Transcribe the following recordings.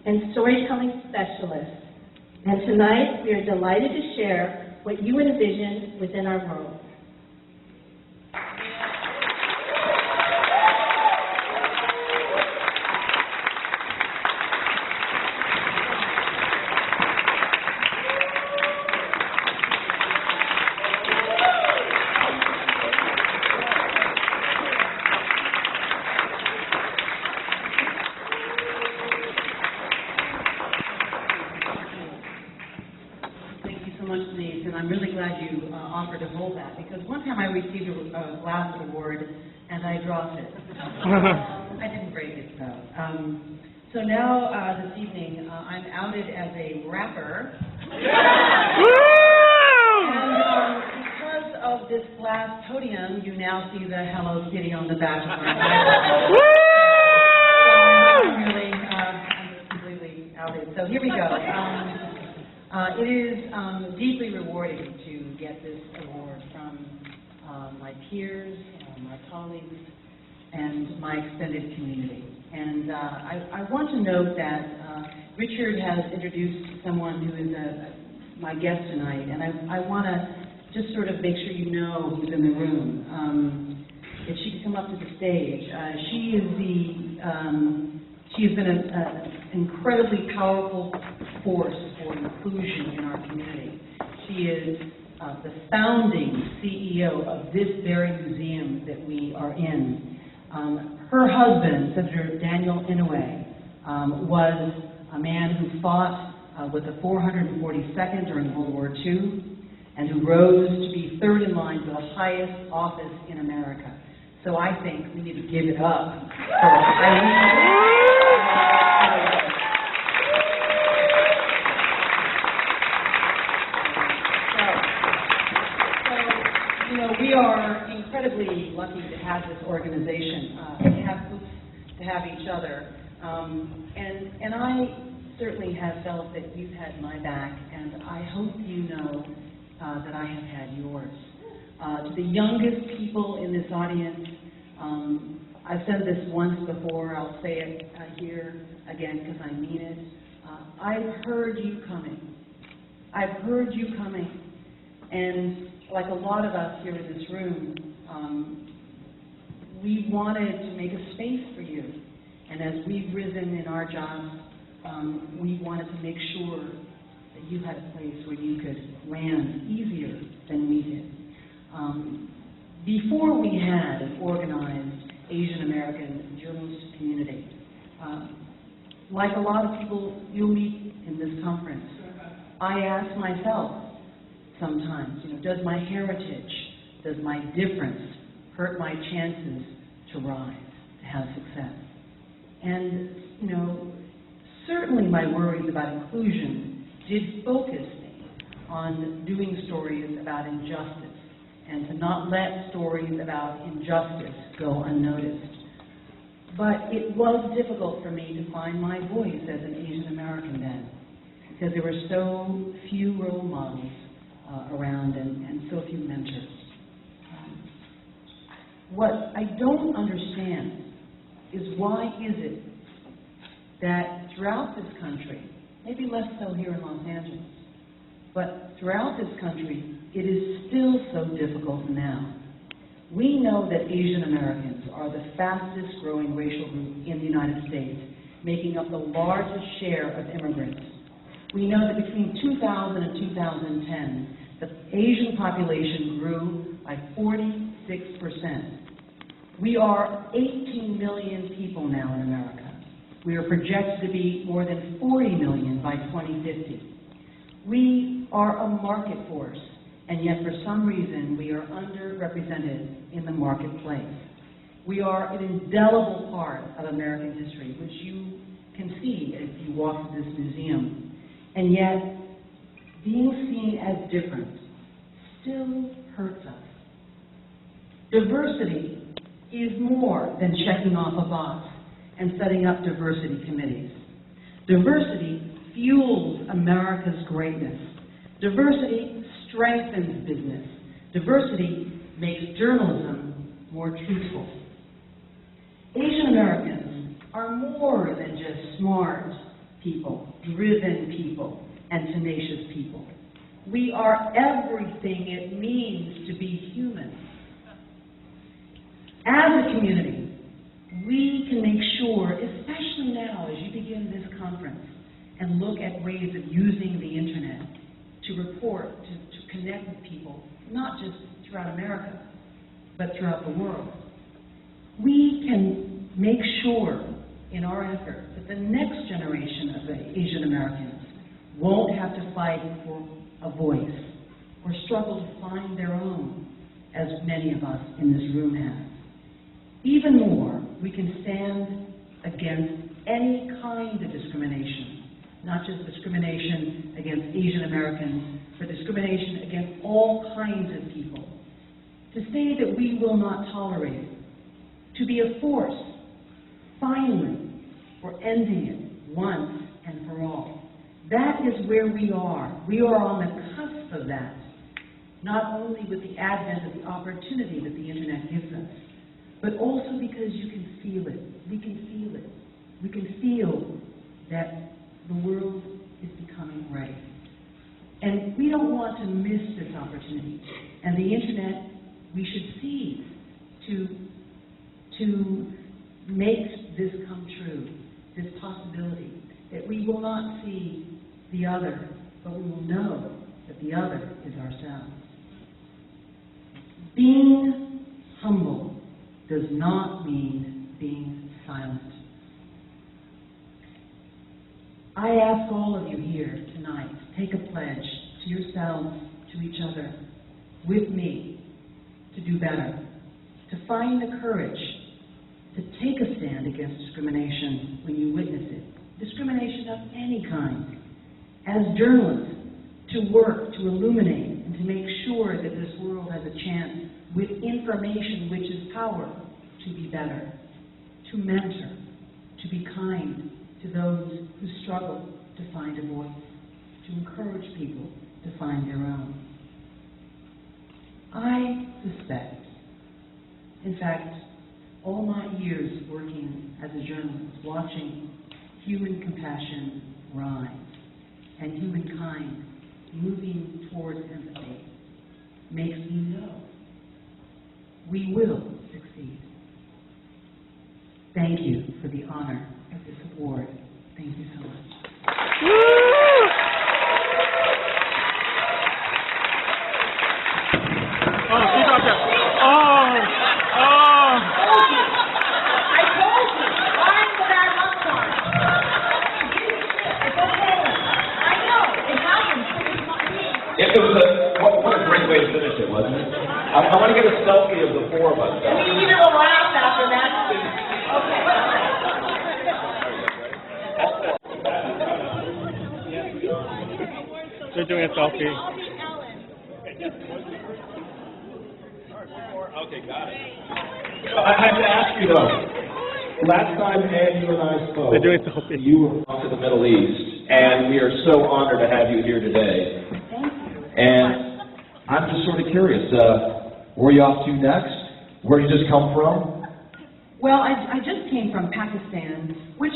and storytelling specialist. And tonight, we are delighted to share what you envision within our world. I'm really glad you offered to hold that, because one time I received a glass award and I dropped it. I didn't break it, though. So now, this evening, I'm outed as a rapper. And because of this glass podium, you now see the Hello Kitty on the back of my back. I'm completely outed. So here we go. It is deeply rewarding to get this award from my peers, my colleagues, and my extended community. And I want to note that Richard has introduced someone who is my guest tonight, and I want to just sort of make sure you know who's in the room. If she could come up to the stage. She has been an incredibly powerful force for inclusion in our community. She is the founding CEO of this very museum that we are in. Her husband, Senator Daniel Inouye, was a man who fought with the 442nd during World War II and who rose to be third in line for the highest office in America. So I think we need to give it up for Eileen. We are incredibly lucky to have this organization, to have each other. And I certainly have felt that you've had my back, and I hope you know that I have had yours. To the youngest people in this audience, I've said this once before, I'll say it here again because I mean it. I've heard you coming. I've heard you coming. And like a lot of us here in this room, we wanted to make a space for you. And as we've risen in our jobs, we wanted to make sure that you had a place where you could land easier than we did. Before we had an organized Asian American journalist community, like a lot of people you'll meet in this conference, I ask myself, sometimes, does my heritage, does my difference hurt my chances to rise, to have success? And, certainly my worries about inclusion did focus me on doing stories about injustice and to not let stories about injustice go unnoticed. But it was difficult for me to find my voice as an Asian American then, because there were so few role models around and so few mentors. What I don't understand is why is it that throughout this country, maybe less so here in Los Angeles, but throughout this country, it is still so difficult now. We know that Asian Americans are the fastest growing racial group in the United States, making up the largest share of immigrants. We know that between 2000 and 2010, the Asian population grew by 46%. We are 18 million people now in America. We are projected to be more than 40 million by 2050. We are a market force, and yet for some reason we are underrepresented in the marketplace. We are an indelible part of American history, which you can see if you walk through this museum. And yet, being seen as different still hurts us. Diversity is more than checking off a box and setting up diversity committees. Diversity fuels America's greatness. Diversity strengthens business. Diversity makes journalism more truthful. Asian Americans are more than just smart people, driven people, and tenacious people. We are everything it means to be human. As a community, we can make sure, especially now as you begin this conference, and look at ways of using the internet to report, to connect with people, not just throughout America, but throughout the world. We can make sure in our effort that the next generation of Asian Americans won't have to fight for a voice or struggle to find their own, as many of us in this room have. Even more, we can stand against any kind of discrimination, not just discrimination against Asian Americans, but discrimination against all kinds of people. To say that we will not tolerate it, to be a force, finally, for ending it once and for all. That is where we are. We are on the cusp of that, not only with the advent of the opportunity that the internet gives us, but also because you can feel it. We can feel it. We can feel that the world is becoming ready. And we don't want to miss this opportunity. And the internet, we should seize to make this come true, this possibility, that we will not see the other, but we will know that the other is ourselves. Being humble does not mean being silent. I ask all of you here tonight to take a pledge to yourselves, to each other, with me, to do better, to find the courage to take a stand against discrimination when you witness it, discrimination of any kind. As journalists, to work, to illuminate, and to make sure that this world has a chance, with information which is power, to be better, to mentor, to be kind to those who struggle to find a voice, to encourage people to find their own. I suspect, in fact, all my years working as a journalist, watching human compassion rise and humankind moving towards empathy, makes me know we will succeed. Thank you for the honor of this award. Thank you so much. It was what a great way to finish it, wasn't it? I want to get a selfie of the four of us. You need to laugh after that. Okay. They're doing a selfie. Okay, got it. So I have to ask you though. Last time Ed, you and I spoke, They're doing a selfie. you were off to the Middle East, and we are so honored to have you here today. And I'm just sort of curious, where are you off to next? Where did you just come from? Well, I just came from Pakistan, which,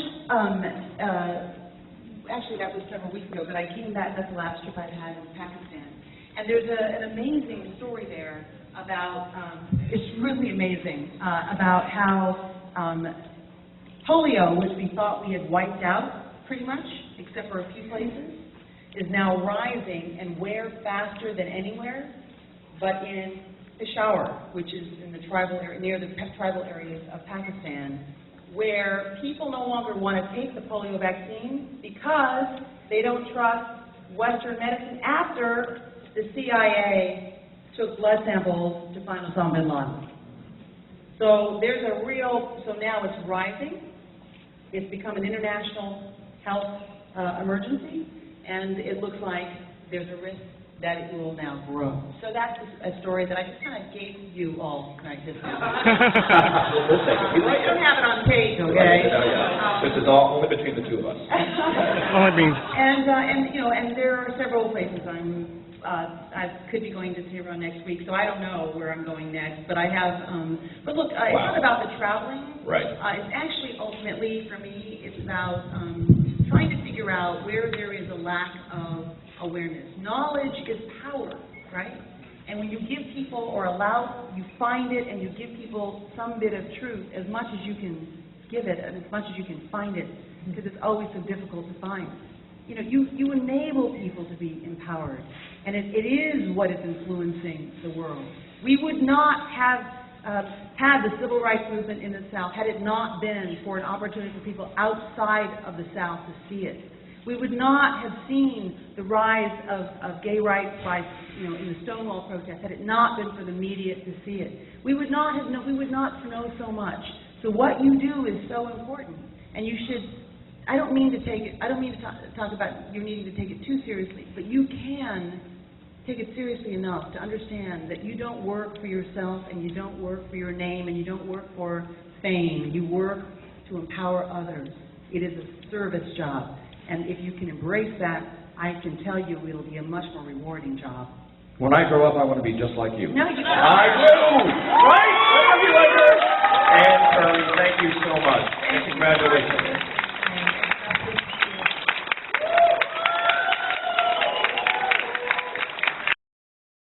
actually that was several weeks ago, but I came back, that's the last trip I've had in Pakistan. And there's an amazing story there about, it's really amazing, about how polio, which we thought we had wiped out pretty much, except for a few places, is now rising and where faster than anywhere, but in Peshawar, which is in the tribal area, near the tribal areas of Pakistan, where people no longer want to take the polio vaccine because they don't trust Western medicine after the CIA took blood samples to find Osama bin Laden. So there's a real, so now it's rising. It's become an international health emergency, and it looks like there's a risk that it will now grow. So that's a story that I just kind of gave you all tonight. This We'll take it. We like I don't it. have it on page, Oh, okay? yeah. This is all only between the two of us. Oh, I mean, And you know, and there are several places I could be going to Tehran next week, so I don't know where I'm going next. But I have, but look, it's Wow. not about the traveling. Right. It's actually ultimately for me, it's about trying to figure out where there is a lack of awareness. Knowledge is power, right? And when you give people or you find it and you give people some bit of truth, as much as you can give it and as much as you can find it, because it's always so difficult to find. You know, you enable people to be empowered, and it is what is influencing the world. We would not have had the civil rights movement in the South had it not been for an opportunity for people outside of the South to see it. We would not have seen the rise of gay rights in the Stonewall protest had it not been for the media to see it. We would not know so much. So what you do is so important, and you should. I don't mean to talk about you needing to take it too seriously, but you can take it seriously enough to understand that you don't work for yourself, and you don't work for your name, and you don't work for fame. You work to empower others. It is a service job. And if you can embrace that, I can tell you it'll be a much more rewarding job. When I grow up, I want to be just like you. No, you don't. I do! Right?